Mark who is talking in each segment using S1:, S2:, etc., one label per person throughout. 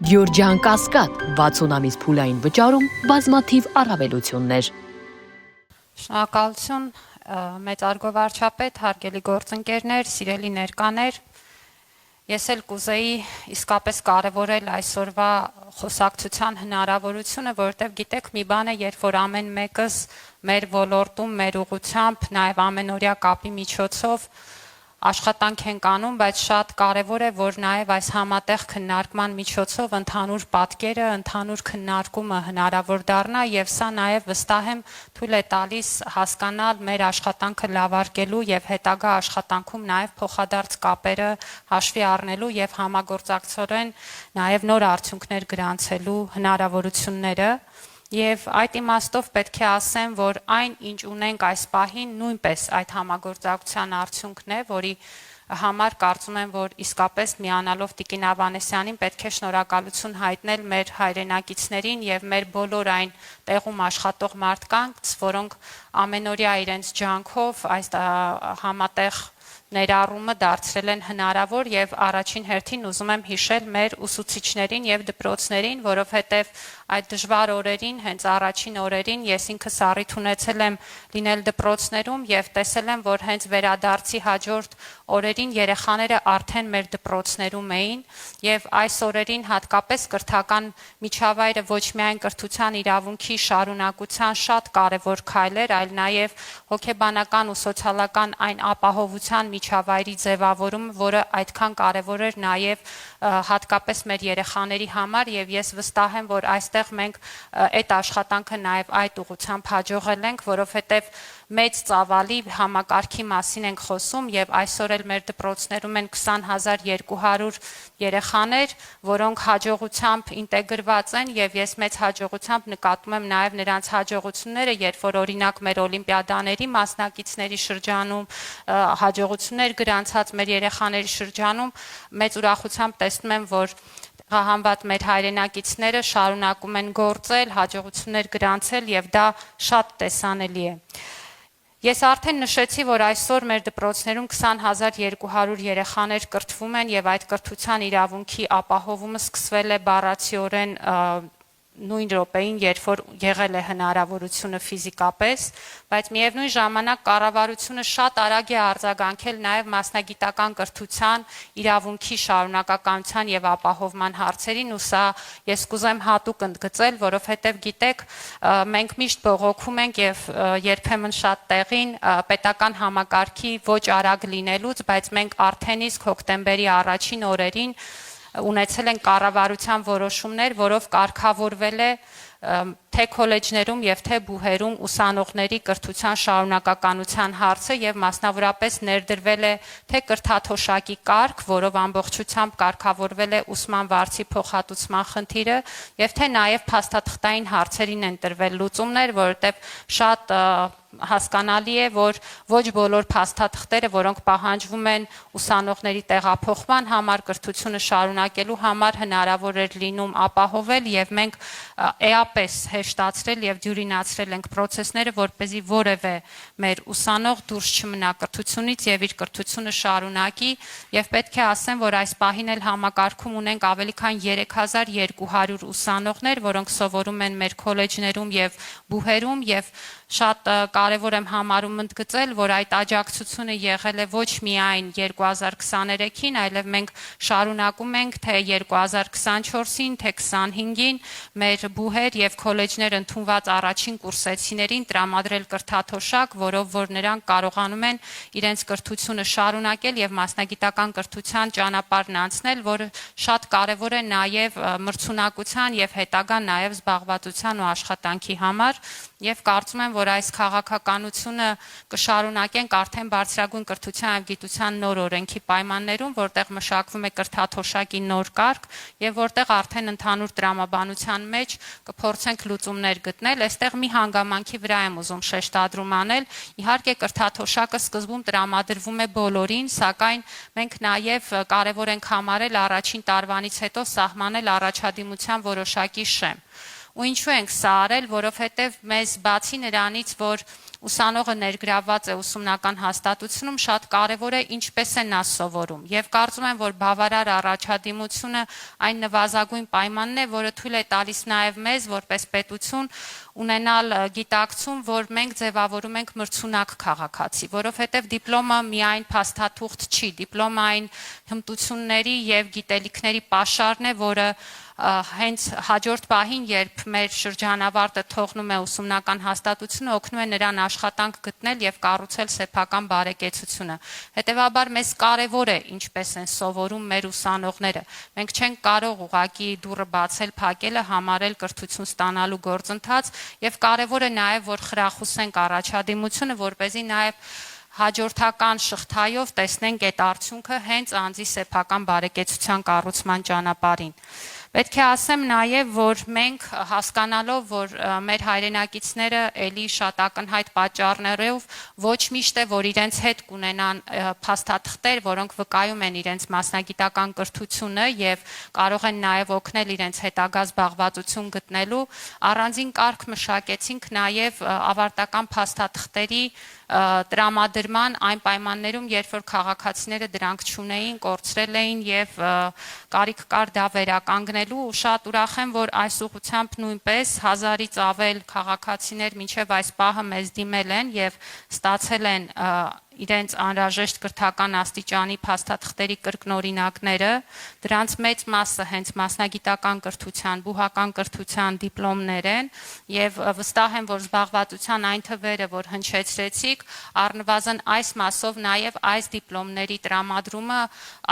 S1: Գյորջյան Կասկադ 60 ամիս փուլային վճարում բազմաթիվ առավելություններ։
S2: Շնորհակալություն մեծարգո վարչապետ, հարգելի գործընկերներ, սիրելի ներկաներ։ Ես էլ կուզեի իսկապես կարևորել այսօրվա խոսակցության հնարավորությունը, որովհետև գիտեք մի բան է, երբ որ ամեն մեկս մեր ոլորտում, մեր ուղղությամբ, նաև ամենօրյա կապի միջոցով աշխատանք ենք անում, բայց շատ կարևոր է, որ նաև այս համատեղ քննարկման միջոցով ընդհանուր պատկերը, ընդհանուր քննարկումը հնարավոր դառնա եւ սա նաև վստահ եմ թույլ է տալիս հասկանալ մեր աշխատանքը լավարկելու եւ հետագա աշխատանքում նաև փոխադարձ կապերը հաշվի առնելու եւ համագործակցորեն նաև նոր արդյունքներ գրանցելու հնարավորությունները։ Եվ այդ իմաստով պետք է ասեմ, որ այն, ինչ ունենք այս պահին, նույնպես այդ համագործակցության արդյունքն է, որի համար կարծում եմ, որ իսկապես միանալով Տիկին Ավանեսյանին պետք է շնորհակալություն հայտնել մեր հայրենակիցներին եւ մեր բոլոր այն տեղում աշխատող մարդկանց, որոնք ամենօրյա իրենց ջանքով այս համատեղ ներառումը դարձրել են հնարավոր եւ առաջին հերթին ուզում եմ հիշել մեր ուսուցիչներին եւ դպրոցներին, որովհետեւ այդ դժվար օրերին, հենց առաջին օրերին ես ինքս առիթ ունեցել եմ լինել դպրոցներում եւ տեսել եմ, որ հենց վերադարձի հաջորդ օրերին երեխաները արդեն մեր դպրոցներում էին եւ այս օրերին հատկապես կրթական միջավայրը ոչ միայն կրթության իրավունքի շարունակության շատ կարեւոր քայլ էր, այլ նաեւ հոգեբանական ու սոցիալական այն ապահովության միջավայրի ձևավորումը, որը այդքան կարևոր էր նաև հատկապես մեր երեխաների համար եւ ես վստահ եմ, որ այստեղ մենք այդ աշխատանքը նաև այդ ուղղությամբ հաջողել ենք, որովհետեւ մեծ ծավալի համակարգի մասին ենք խոսում եւ այսօր էլ մեր դպրոցներում են 20200 երեխաներ, որոնք հաջողությամբ ինտեգրված են եւ ես մեծ հաջողությամբ նկատում եմ նաեւ նրանց հաջողությունները, երբ որ օրինակ մեր օլիմպիադաների մասնակիցների շրջանում հաջողություններ գրանցած մեր երեխաների շրջանում մեծ ուրախությամբ տեսնում եմ, որ հանված մեր հայրենակիցները շարունակում են գործել, հաջողություններ գրանցել եւ դա շատ տեսանելի է։ Ես արդեն նշեցի, որ այսօր մեր դպրոցներում 20200 երեխաներ կրթվում են եւ այդ կրթության իրավունքի ապահովումը սկսվել է բառացիորեն նույն րոպեին, երբ որ եղել է հնարավորությունը ֆիզիկապես, բայց միևնույն ժամանակ կառավարությունը շատ արագ է արձագանքել նաև մասնագիտական կրթության իրավունքի շարունակականության եւ ապահովման հարցերին ու սա ես կուզեմ հատուկ ընդգծել, որովհետեւ գիտեք, մենք միշտ բողոքում ենք եւ երբեմն շատ տեղին պետական համակարգի ոչ արագ լինելուց, բայց մենք արդեն իսկ հոկտեմբերի առաջին օրերին ունեցել են կառավարության որոշումներ, որով կարգավորվել է թե քոլեջներում եւ թե բուհերում ուսանողների կրթության շարունակականության հարցը եւ մասնավորապես ներդրվել է թե կրթաթոշակի կարգ, որով ամբողջությամբ կարգավորվել է ուսման վարձի փոխհատուցման խնդիրը եւ թե նաեւ փաստաթղթային հարցերին են տրվել լուծումներ, որովհետեւ շատ հասկանալի է, որ ոչ բոլոր փաստաթղթերը, որոնք պահանջվում են ուսանողների տեղափոխման համար, կրթությունը շարունակելու համար հնարավոր էր լինում ապահովել եւ մենք էապես հեշտացրել եւ դյուրինացրել ենք process-ները, որպեսզի որևէ մեր ուսանող դուրս չմնա կրթությունից եւ իր կրթությունը շարունակի եւ պետք է ասեմ, որ այս պահին էլ համակարգում ունենք ավելի քան 3200 ուսանողներ, որոնք սովորում են մեր քոլեջներում եւ բուհերում եւ շատ կարևոր եմ համարում ընդգծել, որ այդ աջակցությունը եղել է ոչ միայն 2023-ին, այլև մենք շարունակում ենք թե 2024-ին, թե 25-ին մեր բուհեր եւ քոլեջներ ընդունված առաջին կուրսեցիներին տրամադրել կրթաթոշակ, որով որ նրանք կարողանում են իրենց կրթությունը շարունակել եւ մասնագիտական կրթության ճանապարհն անցնել, որը շատ կարևոր է նաեւ մրցունակության եւ հետագա նաեւ զբաղվածության ու աշխատանքի համար եւ կարծում եմ, որ այս քաղաքականությունը կշարունակենք արդեն բարձրագույն կրթության եւ գիտության նոր օրենքի պայմաններում, որտեղ մշակվում է կրթաթոշակի նոր կարգ եւ որտեղ արդեն ընդհանուր տրամաբանության մեջ կփորձենք լուծումներ գտնել։ Այստեղ մի հանգամանքի վրա եմ ուզում շեշտադրում անել։ Իհարկե կրթաթոշակը սկզբում տրամադրվում է բոլորին, սակայն մենք նաեւ կարեւոր ենք համարել առաջին տարվանից հետո սահմանել առաջադիմության որոշակի շեմ։ Ու ինչու ենք սա արել, որովհետև մեզ բացի նրանից, որ ուսանողը ներգրավված է ուսումնական հաստատությունում, շատ կարևոր է ինչպես է նա սովորում։ Եվ կարծում եմ, որ բավարար առաջադիմությունը այն նվազագույն պայմանն է, որը թույլ է տալիս նաև մեզ, որպես պետություն, ունենալ գիտակցում, որ մենք ձևավորում ենք մրցունակ քաղաքացի, որովհետև դիպլոմը միայն փաստաթուղթ չի, դիպլոմը այն հմտությունների եւ գիտելիքների պաշարն է, որը հենց հաջորդ պահին, երբ մեր շրջանավարտը թողնում է ուսումնական հաստատությունը, օգնում է նրան աշխատանք գտնել եւ կառուցել սեփական բարեկեցությունը։ Հետևաբար մեզ կարևոր է ինչպես են սովորում մեր ուսանողները։ Մենք չենք կարող ուղղակի դուռը բացել, փակելը համարել կրթություն ստանալու գործընթաց եւ կարևոր է նաեւ որ խրախուսենք առաջադիմությունը, որպեսզի նաեւ հաջորդական շղթայով տեսնենք այդ արդյունքը հենց անձի սեփական բարեկեցության կառուցման ճանապարհին։ Պետք է ասեմ նաև, որ մենք հասկանալով, որ մեր հայրենակիցները էլի շատ ակնհայտ պատճառներով ոչ միշտ է, որ իրենց հետ կունենան փաստաթղթեր, որոնք վկայում են իրենց մասնագիտական կրթությունը եւ կարող են նաև օգնել իրենց հետագա զբաղվածություն գտնելու, առանձին կարգ մշակեցինք նաև ավարտական փաստաթղթերի տրամադրման այն պայմաններում, երբ որ քաղաքացիները դրանք չունեին, կորցրել էին եւ կարիք կար դա վերականգնելու, ու շատ ուրախ եմ, որ այս ուղղությամբ նույնպես 1000-ից ավել քաղաքացիներ մինչեւ այս պահը մեզ դիմել են եւ ստացել են իրենց անհրաժեշտ կրթական աստիճանի փաստաթղթերի կրկնօրինակները, դրանց մեծ մասը հենց մասնագիտական կրթության, բուհական կրթության դիպլոմներ են եւ վստահ եմ, որ զբաղվածության այն թվերը, որ հնչեցրեցիք, առնվազն այս մասով նաեւ այս դիպլոմների տրամադրումը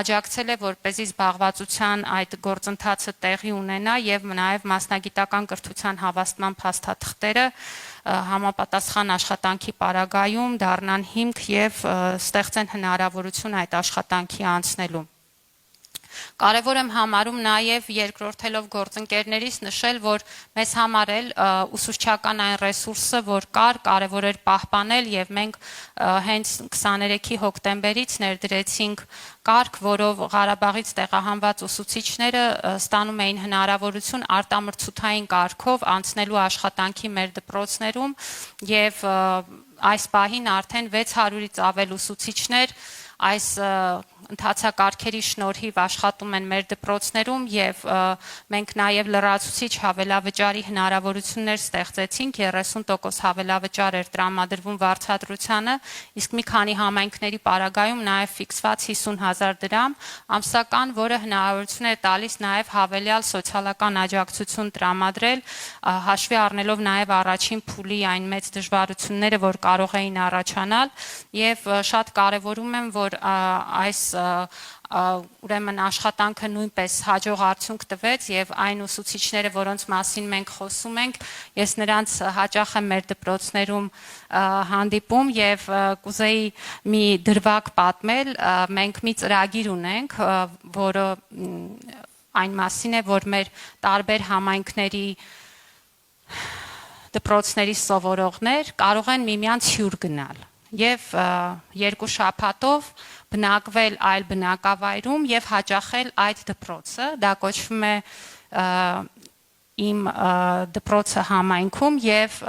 S2: աջակցել է, որպեսզի զբաղվածության այդ գործընթացը տեղի ունենա եւ նաեւ մասնագիտական կրթության հավաստման փաստաթղթերը համապատասխան աշխատանքի պարագայում դառնան հիմք եւ ստեղծեն հնարավորություն այդ աշխատանքի անցնելու։ Կարևոր եմ համարում նաև երկրորդելով գործընկերներից նշել, որ մեզ համար էլ ուսուցչական այն ռեսուրսը, որ կարևոր էր պահպանել եւ մենք հենց 23 հոկտեմբերից ներդրեցինք կարգ, որով Ղարաբաղից տեղահանված ուսուցիչները ստանում էին հնարավորություն արտամրցութային կարգով անցնելու աշխատանքի մեր դպրոցներում եւ այս պահին արդեն 600-ից ավել ուսուցիչներ այս ընթացակարգերի շնորհիվ աշխատում են մեր դպրոցներում եւ մենք նաեւ լրացուցիչ հավելավճարի հնարավորություններ ստեղծեցինք, 30% հավելավճար էր տրամադրվում վարձատրությանը, իսկ մի քանի համայնքների պարագայում նաեւ ֆիքսված 50,000 դրամ ամսական, որը հնարավորություն է տալիս նաեւ հավելյալ սոցիալական աջակցություն տրամադրել, հաշվի առնելով նաեւ առաջին փուլի այն մեծ դժվարությունները, որ կարող էին առաջանալ եւ շատ կարեւորում եմ, որ այս ուրեմն աշխատանքը նույնպես հաջող արդյունք տվեց եւ այն ուսուցիչները, որոնց մասին մենք խոսում ենք, ես նրանց հաճախ եմ մեր դպրոցներում հանդիպում եւ կուզեի մի դրվագ պատմել, մենք մի ծրագիր ունենք, որը այն մասին է, որ մեր տարբեր համայնքների դպրոցների սովորողներ կարող են միմյանց հյուր գնալ եւ 2 շաբաթով բնակվել այլ բնակավայրում եւ հաճախել այդ դպրոցը, դա կոչվում է իմ դպրոցը համայնքում եւ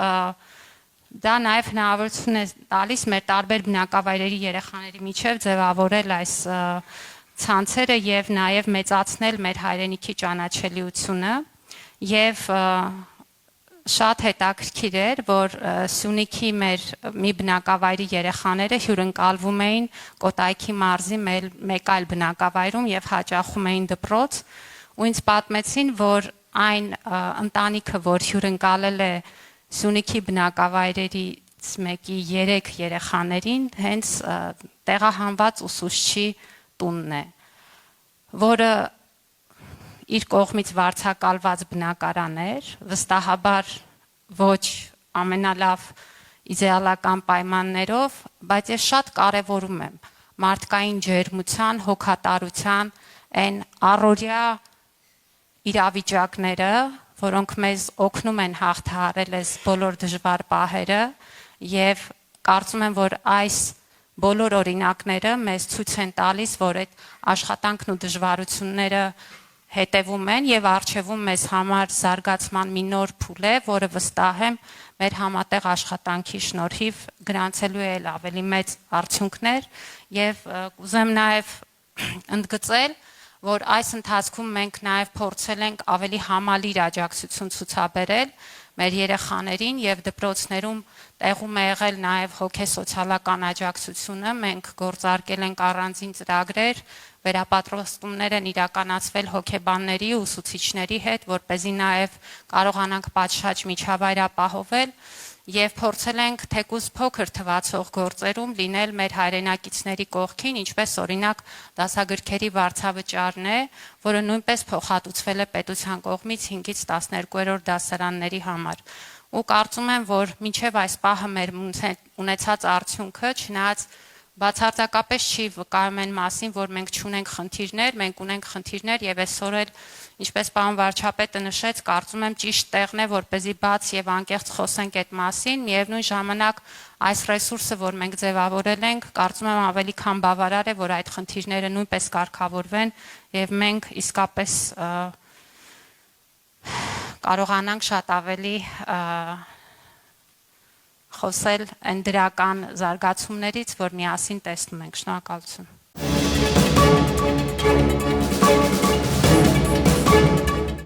S2: դա նաեւ հնարավորություն է տալիս մեր տարբեր բնակավայրերի երեխաների միջև ձևավորել այս ցանցերը եւ նաեւ մեծացնել մեր հայրենիքի ճանաչելիությունը եւ շատ հետաքրքիր էր, որ Սյունիքի մեր մի բնակավայրի երեխաները հյուրընկալվում էին Կոտայքի մարզի մեկ այլ բնակավայրում եւ հաճախում էին դպրոց, ու ինձ պատմեցին, որ այն ընտանիքը, որ հյուրընկալել է Սյունիքի բնակավայրերից մեկի 3 երեխաներին, հենց տեղահանված ուսուցչի տունն է, որը իր կողմից վարձակալված բնակարան էր, վստահաբար ոչ ամենալավ իդեալական պայմաններով, բայց ես շատ կարևորում եմ մարդկային ջերմության, հոգատարության, այն առօրյա իրավիճակները, որոնք մեզ օգնում են հաղթահարել այս բոլոր դժվար պահերը եւ կարծում եմ, որ այս բոլոր օրինակները մեզ ցույց են տալիս, որ այդ աշխատանքն ու դժվարությունները հետևում են եւ արժևում մեզ համար զարգացման մի նոր փուլ է, որը վստահ եմ մեր համատեղ աշխատանքի շնորհիվ գրանցելու է ավելի մեծ արդյունքներ եւ կուզեմ նաեւ ընդգծել, որ այս ընթացքում մենք նաև փորձել ենք ավելի համալիր աջակցություն ցուցաբերել մեր երեխաներին եւ դպրոցներում տեղում է եղել նաև հոգեսոցիալական աջակցությունը, մենք գործարկել ենք առանձին ծրագրեր, վերապատրաստումներ են իրականացվել հոգեբանների ու ուսուցիչների հետ, որպեսզի նաև կարողանանք պատշաճ միջավայր ապահովել եւ փորձել ենք թեկուզ փոքր թվացող գործերում լինել մեր հայրենակիցների կողքին, ինչպես օրինակ դասագրքերի վարձավճարն է, որը նույնպես փոխհատուցվել է պետության կողմից 5-ից 12-րդ դասարանների համար։ Ու կարծում եմ, որ մինչև այս պահը մեր ունեցած արդյունքը, չնայած բացարձակապես չի վկայում այն մասին, որ մենք չունենք խնդիրներ, մենք ունենք խնդիրներ եւ այսօր էլ, ինչպես պարոն վարչապետը նշեց, կարծում եմ ճիշտ տեղն է, որպեսզի բաց եւ անկեղծ խոսենք այդ մասին, միևնույն ժամանակ այս ռեսուրսը, որ մենք ձևավորել ենք, կարծում եմ ավելի քան բավարար է, որ այդ խնդիրները նույնպես կարգավորվեն եւ մենք իսկապես կարողանանք շատ ավելի խոսել այն դրական զարգացումներից, որ միասին տեսնում ենք։ Շնորհակալություն։